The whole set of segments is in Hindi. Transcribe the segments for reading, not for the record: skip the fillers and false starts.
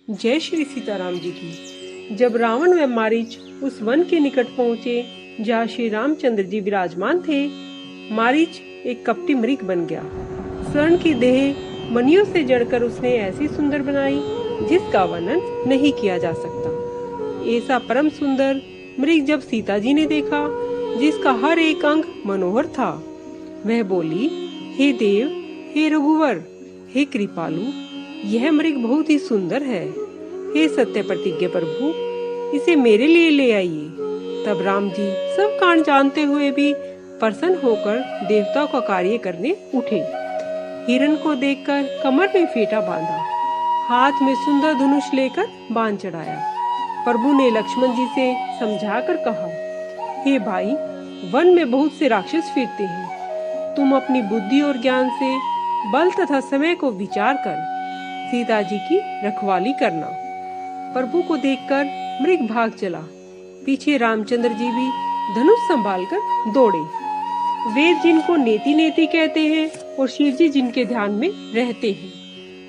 जय श्री सीताराम जी की। जब रावण व मारीच उस वन के निकट पहुँचे जहाँ श्री रामचंद्र जी विराजमान थे, मारीच एक कपटी मृग बन गया। स्वर्ण की देह मणियों से जड़कर उसने ऐसी सुंदर बनाई जिसका वर्णन नहीं किया जा सकता। ऐसा परम सुंदर मृग जब सीता जी ने देखा, जिसका हर एक अंग मनोहर था, वह बोली, हे देव, हे रघुवर, हे कृपालु, यह मृग बहुत ही सुंदर है। हे सत्य प्रतिज्ञा प्रभु, इसे मेरे लिए ले आइए। तब राम जी सब कांड जानते हुए भी प्रसन्न होकर देवताओं का कार्य करने उठे। हिरण को देखकर कमर में फेटा बांधा, हाथ में सुंदर धनुष लेकर बाण चढ़ाया। प्रभु ने लक्ष्मण जी से समझाकर कहा, हे भाई, वन में बहुत से राक्षस फिरते हैं। तुम अपनी बुद्धि और ज्ञान से बल तथा समय को विचार कर सीता जी की रखवाली करना। प्रभु को देखकर मृग भाग चला। पीछे रामचंद्र जी भी धनुष संभालकर दौड़े। वेद जिनको नेति नेति कहते हैं और शिव जी जिनके ध्यान में रहते हैं,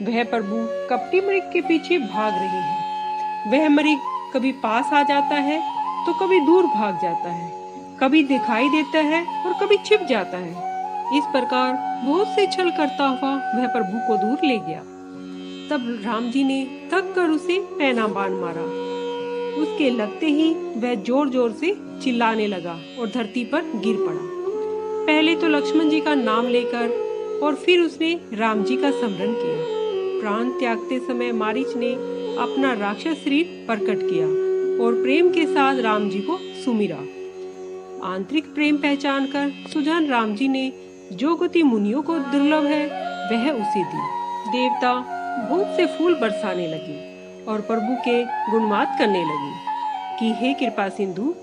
वह प्रभु कपटी मृग के पीछे भाग रहे हैं। वह मृग कभी पास आ जाता है तो कभी दूर भाग जाता है, कभी दिखाई देता है और कभी छिप जाता है। इस प्रकार बहुत से छल करता हुआ वह प्रभु को दूर ले गया। तब राम जी ने थक कर उसे पैना बाण मारा। उसके लगते ही वह जोर जोर से चिल्लाने लगा और धरती पर गिर पड़ा। पहले तो लक्ष्मण जी का नाम लेकर और फिर उसने राम जी का स्मरण किया। प्राण त्यागते समय मारीच ने अपना राक्षस शरीर प्रकट किया और प्रेम के साथ राम जी को सुमिरा। आंतरिक प्रेम पहचान कर सुजान राम जी ने जो गति मुनियों को दुर्लभ है वह उसे दी। देवता बहुत से फूल बरसाने लगे और प्रभु के गुणगान करने लगे कि हे कृपा सिंधु,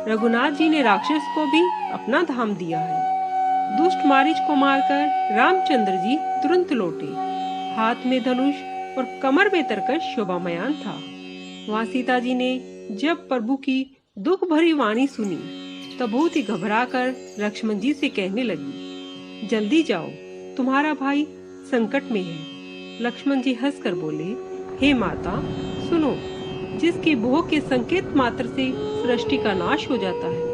रघुनाथ जी ने राक्षस को भी अपना धाम दिया है। दुष्ट मारीच को मारकर रामचंद्र जी तुरंत लौटे। हाथ में धनुष और कमर में तरकश शोभामयान था। वहाँ सीता जी ने जब प्रभु की दुख भरी वाणी सुनी तब बहुत ही घबराकर लक्ष्मण जी से कहने लगी, जल्दी जाओ, तुम्हारा भाई संकट में है। लक्ष्मण जी हंसकर बोले, हे माता, सुनो, जिसके भोग के संकेत मात्र से सृष्टि का नाश हो जाता है,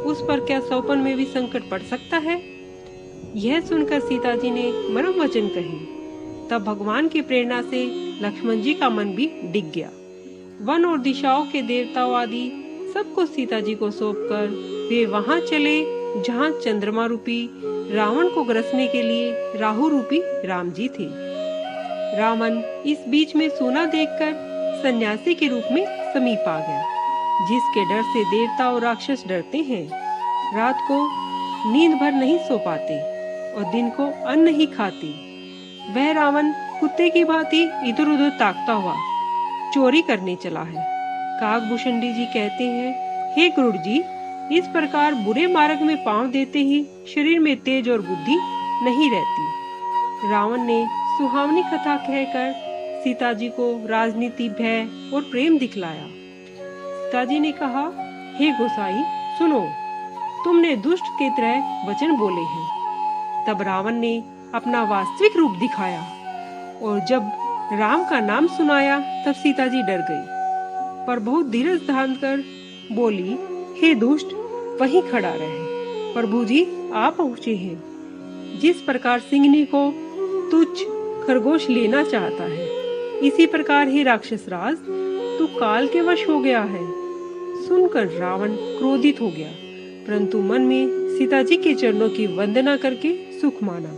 उस पर क्या सौपन में भी संकट पड़ सकता है? यह सुनकर सीता जी ने मरम वचन कहे। तब भगवान की प्रेरणा से लक्ष्मण जी का मन भी डिग गया। वन और दिशाओं के देवताओं आदि सबको सीता जी को सौंपकर वे वहां चले जहां चंद्रमा रूपी रावण को ग्रसने के लिए राहु रूपी राम जी थे। रावण इस बीच में सोना देखकर सन्यासी के रूप में समीप आ गया, जिसके डर से देवता और राक्षस डरते हैं। रात को नींद भर नहीं सो पाते और दिन को अन्न नहीं खाते। वह रावण कुत्ते की भांति इधर उधर ताकता हुआ चोरी करने चला है। काकभूषणी जी कहते हैं, हे क्रूर जी, इस प्रकार बुरे मार्ग में पांव देते ही शरीर में तेज और बुद्धि नहीं रहती। रावण ने सुहावनी कथा कहकर सीता जी को राजनीति, भय और प्रेम दिखलाया। सीता जी ने कहा, हे गोसाई, सुनो, तुमने दुष्ट के तरह वचन बोले हैं। तब रावण ने अपना वास्तविक रूप दिखाया और जब राम का नाम सुनाया तब सीता जी डर गई, पर बहुत धीरज धारण कर बोली, हे दुष्ट, वहीं खड़ा रहे, प्रभु जी आ पहुँचे हैं। जिस प्रकार सिंहनी को तुच्छ खरगोश लेना चाहता है, इसी प्रकार हे राक्षस राज, तू काल के वश हो गया है। सुनकर रावण क्रोधित हो गया, परंतु मन में सीता जी के चरणों की वंदना करके सुख माना।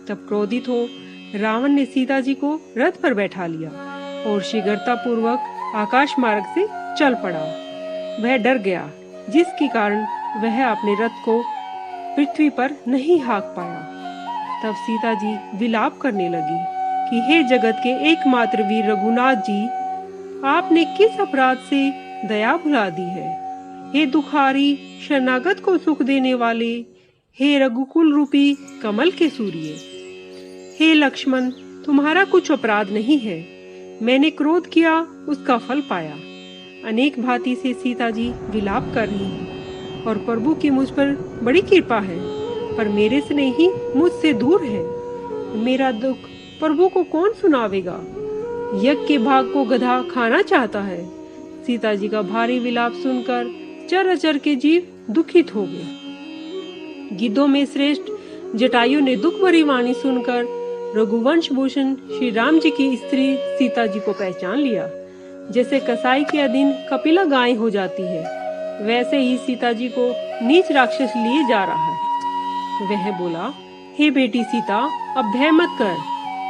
तब क्रोधित हो रावण ने सीता जी को रथ पर बैठा लिया और शीघ्रता पूर्वक आकाश मार्ग से चल पड़ा। वह डर गया, जिसके कारण वह अपने रथ को पृथ्वी पर नहीं हाँक पाया। तब सीता जी विलाप करने लगी कि हे जगत के एकमात्र वीर रघुनाथ जी, आपने किस अपराध से दया भुला दी है? हे दुखारी शरणागत को सुख देने वाले, हे रघुकुल रूपी कमल के सूर्य, हे लक्ष्मण, तुम्हारा कुछ अपराध नहीं है। मैंने क्रोध किया, उसका फल पाया। अनेक भांति से सीता जी विलाप कर रही हैं और प्रभु की मुझ पर बड़ी कृपा है, पर मेरे से नहीं मुझसे दूर है। मेरा दुख प्रभु को कौन सुनावेगा? यज्ञ के भाग को गधा खाना चाहता है। सीता जी का भारी विलाप सुनकर चराचर के जीव दुखित हो गए। गिद्धों में श्रेष्ठ जटायु ने दुख भरी वाणी सुनकर रघुवंश भूषण श्री राम जी की स्त्री सीता जी को पहचान लिया। जैसे कसाई के अधीन कपिला गाय हो जाती है, वैसे ही सीता जी को नीच राक्षस लिए जा रहा है। वह बोला, हे बेटी सीता, अब भय मत कर,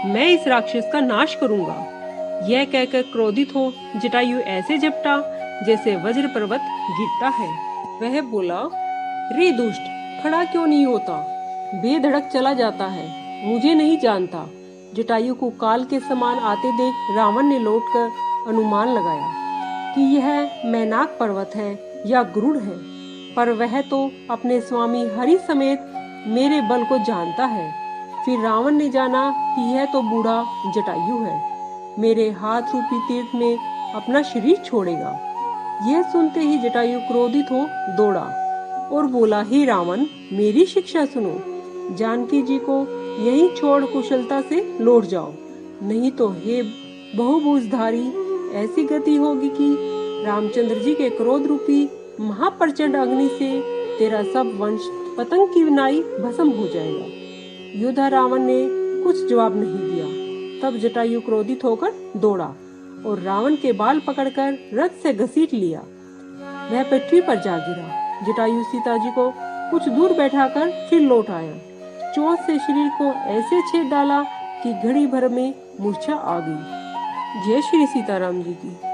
मैं इस राक्षस का नाश करूंगा। यह कहकर क्रोधित हो जटायु ऐसे झपटा जैसे वज्र पर्वत गिरता है। वह बोला, रे दुष्ट, खड़ा क्यों नहीं होता? बेधड़क चला जाता है, मुझे नहीं जानता। जटायु को काल के समान आते देख रावण ने लौटकर अनुमान लगाया कि यह मैनाक पर्वत है या गरुड़ है, पर वह तो अपने स्वामी हरि समेत मेरे बल को जानता है। फिर रावण ने जाना कि यह तो बूढ़ा जटायु है, मेरे हाथ रूपी तीर्थ में अपना शरीर छोड़ेगा। यह सुनते ही जटायु क्रोधित हो दौड़ा और बोला, हे रावण, मेरी शिक्षा सुनो, जानकी जी को यहीं छोड़ कुशलता से लौट जाओ, नहीं तो हे बहुभुजधारी, ऐसी गति होगी कि रामचंद्र जी के क्रोध रूपी महाप्रचंड अग्नि से तेरा सब वंश पतंग की नाई भस्म हो जाएगा। योद्धा रावण ने कुछ जवाब नहीं दिया। तब जटायु क्रोधित होकर दौड़ा और रावण के बाल पकड़कर रथ से घसीट लिया। वह पृथ्वी पर जा गिरा। जटायु सीता जी को कुछ दूर बैठाकर फिर लौट आया। चोट से शरीर को ऐसे छेद डाला कि घड़ी भर में मूर्छा आ गई। जय श्री सीताराम जी की।